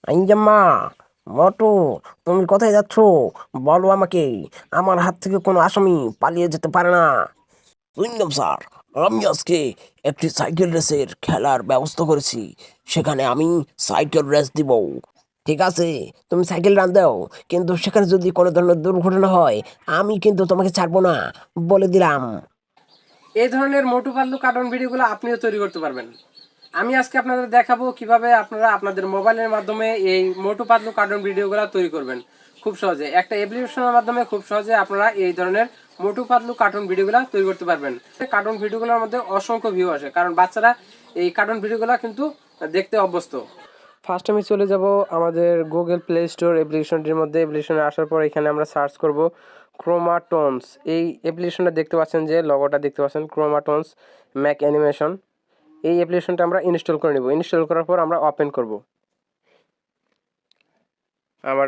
আইজাম্মা, মোটু, তুমি কোথায় যাচ্ছ? বলো আমাকে। আমার হাত থেকে কোনো আসামি পালিয়ে যেতে পারে না। সুইংগাম স্যার, আমি আজকে একটি সাইকেল রেসের খেলার ব্যবস্থা করেছি। সেখানে আমি সাইকেল রেস দিব। ঠিক আছে, তুমি সাইকেল রান দাও, কিন্তু সেখানে যদি কোনো ধরনের দুর্ঘটনা হয়, আমি কিন্তু তোমাকে ছাড়বো না, বলে দিলাম। এই ধরনের মোটু পাতলু কার্টুন ভিডিওগুলো আপনিও তৈরি করতে পারবেন। আমি আজকে আপনাদের দেখাবো কিভাবে আপনারা আপনাদের মোবাইলের মাধ্যমে এই মোটু পাতলু কার্টুন ভিডিওগুলো তৈরি করবেন। খুব সহজে একটা অ্যাপ্লিকেশনের মাধ্যমে খুব সহজে আপনারা এই ধরনের মোটু পাতলু কার্টুন ভিডিওগুলো তৈরি করতে পারবেন। কার্টুন ভিডিওগুলোর মধ্যে অসংখ্য ভিউ আসে, কারণ বাচ্চারা এই কার্টুন ভিডিওগুলো কিন্তু দেখতে অভ্যস্ত। ফার্স্ট আমি চলে যাব আমাদের গুগল প্লে স্টোর অ্যাপ্লিকেশনটির মধ্যে। অ্যাপ্লিকেশনে আসার পর এখানে আমরা সার্চ করব ক্রোমাটনস। এই অ্যাপ্লিকেশনটা দেখতে পাচ্ছেন, যে লগোটা দেখতে পাচ্ছেন, ক্রোমাটনস ম্যাক অ্যানিমেশন। এই অ্যাপ্লিকেশনটা আমরা ইনস্টল করে নেব। ইনস্টল করার পর আমরা ওপেন করব। আমার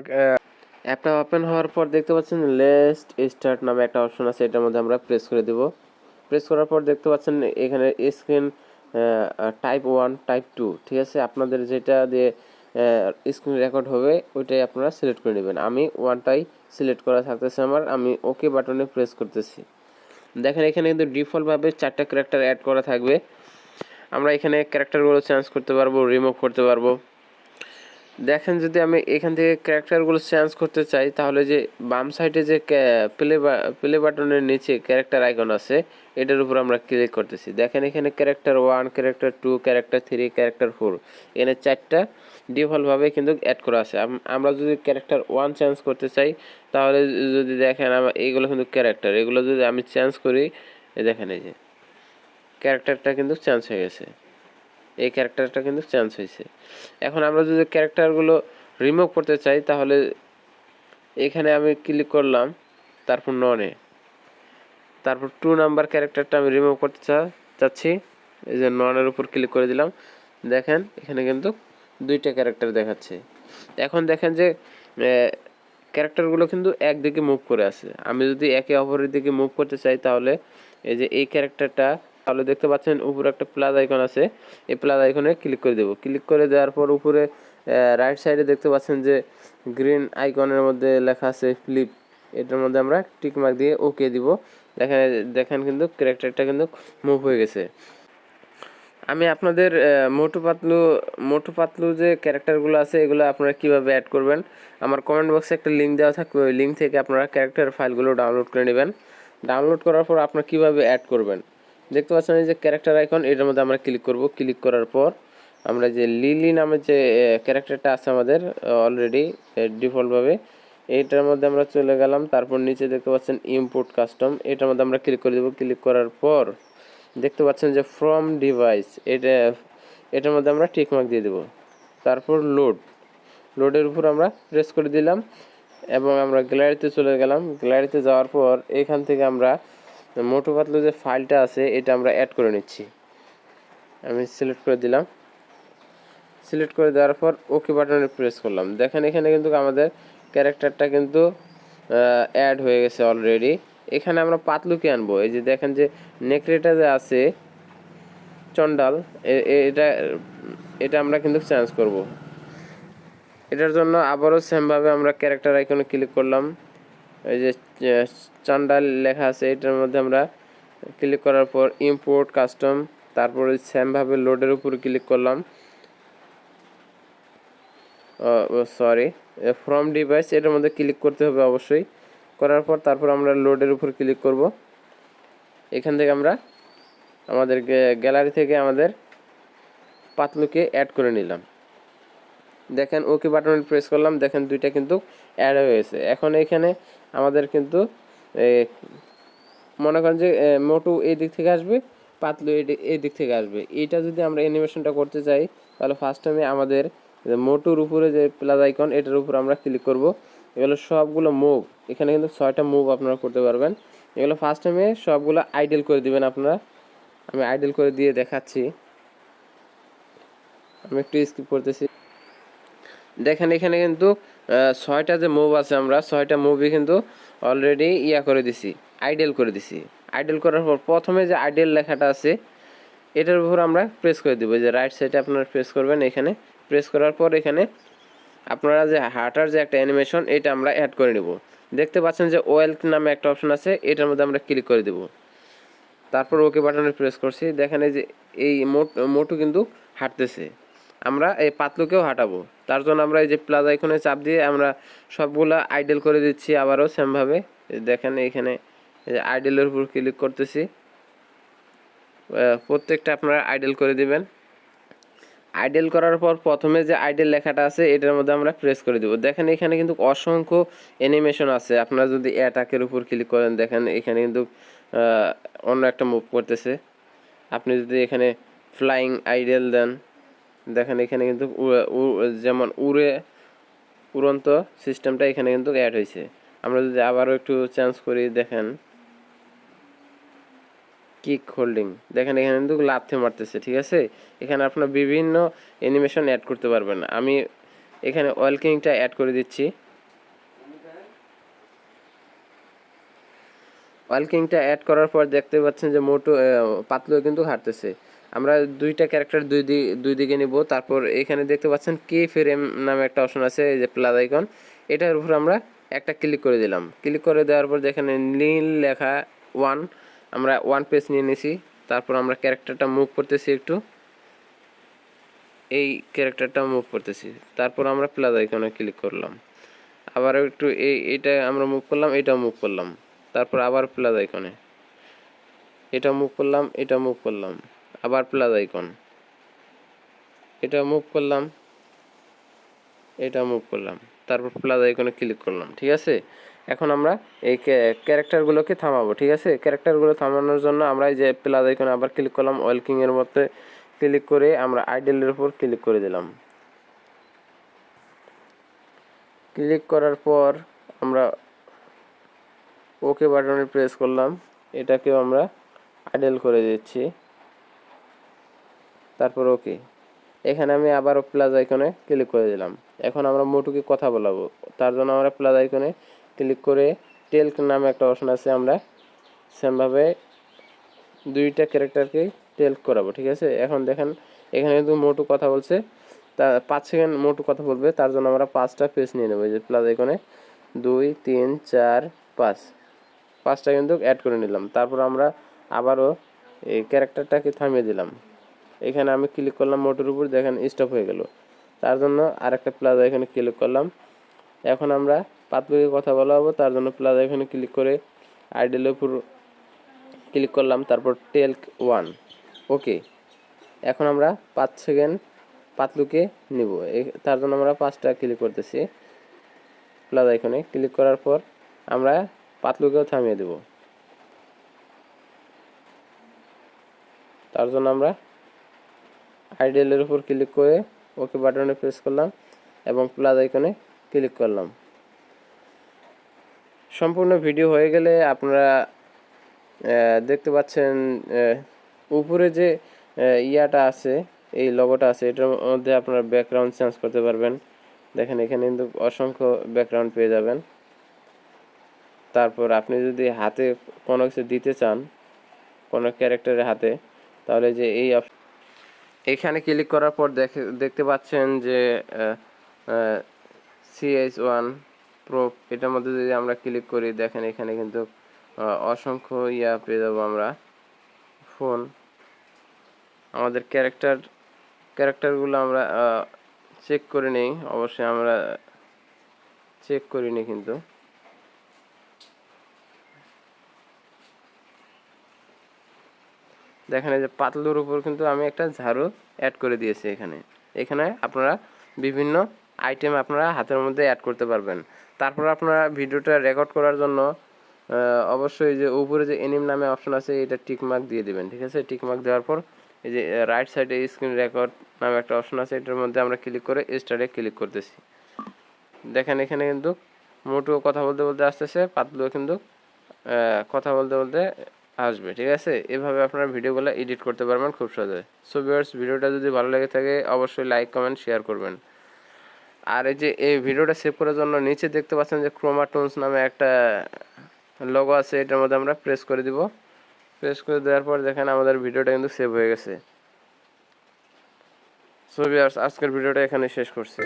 অ্যাপটা ওপেন হওয়ার পর দেখতে পাচ্ছেন লেটস স্টার্ট নামে একটা অপশন আছে, এটার মধ্যে আমরা প্রেস করে দেব। প্রেস করার পর দেখতে পাচ্ছেন এখানে স্ক্রিন টাইপ 1 টাইপ 2, ঠিক আছে। আপনাদের যেটা দিয়ে স্ক্রিন রেকর্ড হবে ওইটাই আপনারা সিলেক্ট করে নেবেন। আমি ওয়ানটাই সিলেক্ট করা থাকতেছে আমার, আমি ওকে বাটনে প্রেস করতেছি। দেখেন এখানে কিন্তু ডিফল্টভাবে 4টা ক্যারেক্টার অ্যাড করা থাকবে। আমরা এখানে ক্যারেক্টারগুলো চেঞ্জ করতে পারবো, রিমুভ করতে পারবো। দেখেন যদি আমি এখান থেকে ক্যারেক্টারগুলো চেঞ্জ করতে চাই, তাহলে যে বাম সাইডে যে প্লে বাটনের নিচে ক্যারেক্টার আইকন আছে, এটার উপর আমরা ক্লিক করতেছি। দেখেন এখানে ক্যারেক্টার 1, ক্যারেক্টার 2, ক্যারেক্টার 3, ক্যারেক্টার 4, এখানে 4টা ডিফল্টভাবে কিন্তু অ্যাড করা আছে। আমরা যদি ক্যারেক্টার 1 চেঞ্জ করতে চাই, তাহলে যদি দেখেন এইগুলো কিন্তু ক্যারেক্টার, এগুলো যদি আমি চেঞ্জ করি, দেখেন এই যে ক্যারেক্টারটা কিন্তু চেঞ্জ হয়ে গেছে, এই ক্যারেক্টারটা কিন্তু চেঞ্জ হয়েছে। এখন আমরা যদি ক্যারেক্টারগুলো রিমুভ করতে চাই, তাহলে এখানে আমি ক্লিক করলাম, তারপর ননে, তারপর 2 নাম্বার ক্যারেক্টারটা আমি রিমুভ করতে চাচ্ছি, এই যে ননের উপর ক্লিক করে দিলাম। দেখেন এখানে কিন্তু 2টা ক্যারেক্টার দেখাচ্ছে। এখন দেখেন যে ক্যারেক্টারগুলো কিন্তু একদিকে মুভ করে আছে। আমি যদি একে অপরের দিকে মুভ করতে চাই, তাহলে এই যে এই ক্যারেক্টারটা, তাহলে দেখতে পাচ্ছেন উপরে একটা প্লাস আইকন আছে, এই প্লাস আইকনে ক্লিক করে দেব। ক্লিক করে দেওয়ার পর উপরে রাইট সাইডে দেখতে পাচ্ছেন যে গ্রিন আইকনের মধ্যে লেখা আছে ফ্লিপ, এটার মধ্যে আমরা টিক মার্ক দিয়ে ওকে দিব। দেখেন দেখেন কিন্তু ক্যারেক্টারটা কিন্তু মুভ হয়ে গেছে। আমি আপনাদের মোটু পাতলু যে ক্যারেক্টারগুলো আছে, এগুলো আপনারা কীভাবে অ্যাড করবেন, আমার কমেন্ট বক্সে একটা লিঙ্ক দেওয়া থাকবে, ওই লিঙ্ক থেকে আপনারা ক্যারেক্টার ফাইলগুলো ডাউনলোড করে নেবেন। ডাউনলোড করার পর আপনারা কীভাবে অ্যাড করবেন, দেখতে পাচ্ছেন এই যে ক্যারেক্টার আইকন, এটার মধ্যে আমরা ক্লিক করব। ক্লিক করার পর আমরা যে লিলি নামে যে ক্যারেক্টারটা আছে আমাদের অলরেডি ডিফল্টভাবে, এইটার মধ্যে আমরা চলে গেলাম। তারপর নিচে দেখতে পাচ্ছেন ইম্পোর্ট কাস্টম, এটার মধ্যে আমরা ক্লিক করে দেবো। ক্লিক করার পর দেখতে পাচ্ছেন যে ফ্রম ডিভাইস, এটার মধ্যে আমরা টিক মার্ক দিয়ে দেবো। তারপর লোডের উপর আমরা প্রেস করে দিলাম এবং আমরা গ্যালারিতে চলে গেলাম। গ্যালারিতে যাওয়ার পর এখান থেকে আমরা মোটু পাতলু যে ফাইলটা আছে, এটা আমরা অ্যাড করে নিচ্ছি। আমি সিলেক্ট করে দিলাম। সিলেক্ট করে দেওয়ার পর ওকে বাটনে প্রেস করলাম। দেখেন এখানে কিন্তু আমাদের ক্যারেক্টারটা কিন্তু অ্যাড হয়ে গেছে অলরেডি। এখানে আমরা পাতলুকে আনবো। এই যে দেখেন যে নেকড়েটা যে আছে চন্ডাল, এটা এটা আমরা কিন্তু চেঞ্জ করব। এটার জন্য আবারও সেমভাবে আমরা ক্যারেক্টার আইকনে ক্লিক করলাম। এই যে চন্ডাল লেখা আছে, এটার মধ্যে আমরা ক্লিক করার পর ইম্পোর্ট কাস্টম, তারপরে সেমভাবে লোডের উপর ক্লিক করলাম। সরি, ফ্রম ডিভাইস, এটার মধ্যে ক্লিক করতে হবে অবশ্যই। করার পর তারপর আমরা লোডের উপর ক্লিক করব। এখান থেকে আমরা আমাদের গ্যালারি থেকে আমাদের পাতলুকে অ্যাড করে নিলাম। দেখেন ওকে বাটনে প্রেস করলাম, দেখেন 2টা কিন্তু অ্যাড হয়ে গেছে। এখন এখানে আমাদের কিন্তু মনে করেন যে মোটু এই দিক থেকে আসবে, পাতলু এই দিক থেকে আসবে। এইটা যদি আমরা অ্যানিমেশনটা করতে চাই, তাহলে ফার্স্ট টাইমে আমাদের মোটুর উপরে যে প্লাস আইকন, এটার উপর আমরা ক্লিক করব। এগুলো সবগুলো মুভ, এখানে কিন্তু 6টা মুভ আপনারা করতে পারবেন। এগুলো ফার্স্ট টাইমে সবগুলো আইডল করে দিবেন আপনারা। আমি আইডল করে দিয়ে দেখাচ্ছি, আমি একটু স্কিপ করতেছি। দেখেন এখানে কিন্তু 6টা যে মুভ আছে, আমরা 6টা মুভই কিন্তু অলরেডি করে দিছি, আইডল করে দিছি। আইডল করার পর প্রথমে যে আইডল লেখাটা আছে, এটার উপর আমরা প্রেস করে দেবো। যে রাইট সাইডে আপনারা প্রেস করবেন, এখানে প্রেস করার পর এখানে আপনারা যে হাঁটার যে একটা অ্যানিমেশন এটা আমরা অ্যাড করে নেব। দেখতে পাচ্ছেন যে ওয়েলক নামে একটা অপশন আছে, এটার মধ্যে আমরা ক্লিক করে দেব। তারপর ওকে বাটনে প্রেস করছি, দেখেন এই যে এই মোটু কিন্তু হাঁটতেছে। আমরা এই পাতলুকেও হাঁটাবো, তার জন্য আমরা এই যে প্লাস আইকনে চাপ দিয়ে আমরা সবগুলা আইডল করে দিচ্ছি। আবারও সেমভাবে দেখেন এইখানে আইডলের উপর ক্লিক করতেছি, প্রত্যেকটা আপনারা আইডল করে দিবেন। আইডল করার পর প্রথমে যে আইডল লেখাটা আছে এটার মধ্যে আমরা প্রেস করে দেব। দেখেন এখানে কিন্তু অসংখ্য অ্যানিমেশন আছে। আপনারা যদি অ্যাটাকের উপর ক্লিক করেন, দেখেন এখানে কিন্তু অন্য একটা মুভ করতেছে। আপনি যদি এখানে ফ্লাইং আইডল দেন, দেখেন এখানে কিন্তু যেমন উড়ন্ত সিস্টেমটা এখানে কিন্তু অ্যাড হয়েছে। আমরা যদি আবারও একটু চেঞ্জ করি, দেখেন কিক হোল্ডিং, দেখেন এখানে কিন্তু লাথি মারতেছে। ঠিক আছে, এখানে আপনার বিভিন্ন অ্যানিমেশন অ্যাড করতে পারবেন। আমি এখানে ওয়ালকিংটা অ্যাড করে দিচ্ছি। ওয়ালকিংটা অ্যাড করার পর দেখতে পাচ্ছেন যে মোটু পাতলু কিন্তু হাঁটতেছে। আমরা দুইটা ক্যারেক্টার দুই দিকে নিব। তারপর এখানে দেখতে পাচ্ছেন কে ফ্রেম নামে একটা অপশন আছে, এই যে প্লাস আইকন, এটার উপর আমরা একটা ক্লিক করে দিলাম। ক্লিক করে দেওয়ার পর দেখেন নীল লেখা ওয়ান, আমরা ওয়ান পেজ নিয়ে নিছি। তারপর আমরা ক্যারেক্টারটা মুভ করতেছি একটু, এই ক্যারেক্টারটা মুভ করতেছি। তারপর আমরা প্লাস আইকনে ক্লিক করলাম, আবার একটু এইটা আমরা মুভ করলাম, এটাও মুভ করলাম। তারপর আবার প্লাস আইকনে এটা মুভ করলাম, এটা মুভ করলাম, আবার প্লাস আইকন, এটা মুভ করলাম, এটা মুভ করলাম, তারপর প্লাস আইকনে ক্লিক করলাম। ঠিক আছে, এখন আমরা এই ক্যারেক্টারগুলোকে থামাবো। ঠিক আছে, ক্যারেক্টারগুলো থামানোর জন্য আমরা এই যে প্লাস আইকনে আবার ক্লিক করলাম, ওয়েলকিংয়ের মধ্যে ক্লিক করে আমরা আইডলের উপর ক্লিক করে দিলাম। ক্লিক করার পর আমরা ওকে বাটনে প্রেস করলাম, এটাকেও আমরা আইডল করে দিচ্ছি। তারপর ওকে, এখানে আমি আবারও প্লাস আইকনে ক্লিক করে দিলাম। এখন আমরা মোটুকে কথা বলাবো, তার জন্য আমরা প্লাস আইকনে ক্লিক করে টেলক নামে একটা অপশন আছে, আমরা সেমভাবে দুইটা ক্যারেক্টারকে টেলক করাবো। ঠিক আছে, এখন দেখেন এখানে কিন্তু মোটু কথা বলছে, তা 5 সেকেন্ড মোটু কথা বলবে, তার জন্য আমরা 5টা পেজ নিয়ে নেবো। এই যে প্লাস আইকনে 2 3 4 5, 5টা কিন্তু অ্যাড করে নিলাম। তারপর আমরা আবারও এই ক্যারেক্টারটাকে থামিয়ে দিলাম। এখানে আমি ক্লিক করলাম মোটর উপর, দেখেন স্টপ হয়ে গেল। তার জন্য আরেকটা প্লাস আইকনে ক্লিক করলাম। এখন আমরা পাতলুকে কথা বলা হবো, তার জন্য প্লাস আইকনে ক্লিক করে আইডলের উপর ক্লিক করলাম, তারপর টেলক ওয়ান, ওকে। এখন আমরা 5 সেকেন্ড পাতলুকে নিব, তার জন্য আমরা 5টা ক্লিক করতেছি। প্লাস আইকনে ক্লিক করার পর আমরা পাতলুকেও থামিয়ে দেব, তার জন্য আমরা আইডলের উপর ক্লিক করে ওকে বাটনে প্রেস করলাম এবং প্লাস আইকনে ক্লিক করলাম। সম্পূর্ণ ভিডিও হয়ে গেলে আপনারা দেখতে পাচ্ছেন উপরে যে ইয়াটা আছে, এই লোগোটা আছে, এটার মধ্যে আপনারা ব্যাকগ্রাউন্ড চেঞ্জ করতে পারবেন। দেখেন এখানে কিন্তু অসংখ্য ব্যাকগ্রাউন্ড পেয়ে যাবেন। তারপর আপনি যদি হাতে কোনো কিছু দিতে চান কোনো ক্যারেক্টারের হাতে, তাহলে যে এই এখানে ক্লিক করার পর দেখতে পাচ্ছেন যে CS1 প্রো, এটার মধ্যে যদি আমরা ক্লিক করি, দেখেন এখানে কিন্তু অসংখ্য ইয়া পেয়ে যাবো আমরা ফোন। আমাদের ক্যারেক্টারগুলো আমরা চেক করে নেই, অবশ্যই আমরা চেক করিনি, কিন্তু দেখেন এই যে পাতলুর উপর কিন্তু আমি একটা ঝাড়ু অ্যাড করে দিয়েছি। এখানে আপনারা বিভিন্ন আইটেম আপনারা হাতের মধ্যে অ্যাড করতে পারবেন। তারপর আপনারা ভিডিওটা রেকর্ড করার জন্য অবশ্যই যে উপরে যে এনিম নামে অপশন আছে এটা টিকমার্ক দিয়ে দিবেন। ঠিক আছে, টিকমার্ক দেওয়ার পর এই যে রাইট সাইডে স্ক্রিন রেকর্ড নামে একটা অপশন আছে, এটার মধ্যে আমরা ক্লিক করে স্টার্টে ক্লিক করতেছি। দেখেন এখানে কিন্তু মোটুও কথা বলতে বলতে আসতেছে, পাতলুও কিন্তু কথা বলতে বলতে আসবে। ঠিক আছে, এভাবে আপনারা ভিডিওগুলো এডিট করতে পারবেন খুব সহজে। সো ভিউয়ার্স, ভিডিওটা যদি ভালো লেগে থাকে অবশ্যই লাইক কমেন্ট শেয়ার করবেন। আর এই যে এই ভিডিওটা সেভ করার জন্য নিচে দেখতে পাচ্ছেন যে ক্রোমাটোনস নামে একটা লোগো আছে, এটার মধ্যে আমরা প্রেস করে দিব। প্রেস করে দেওয়ার পর দেখেন আমাদের ভিডিওটা কিন্তু সেভ হয়ে গেছে। সো ভিউয়ার্স, আজকের ভিডিওটা এখানে শেষ করছি।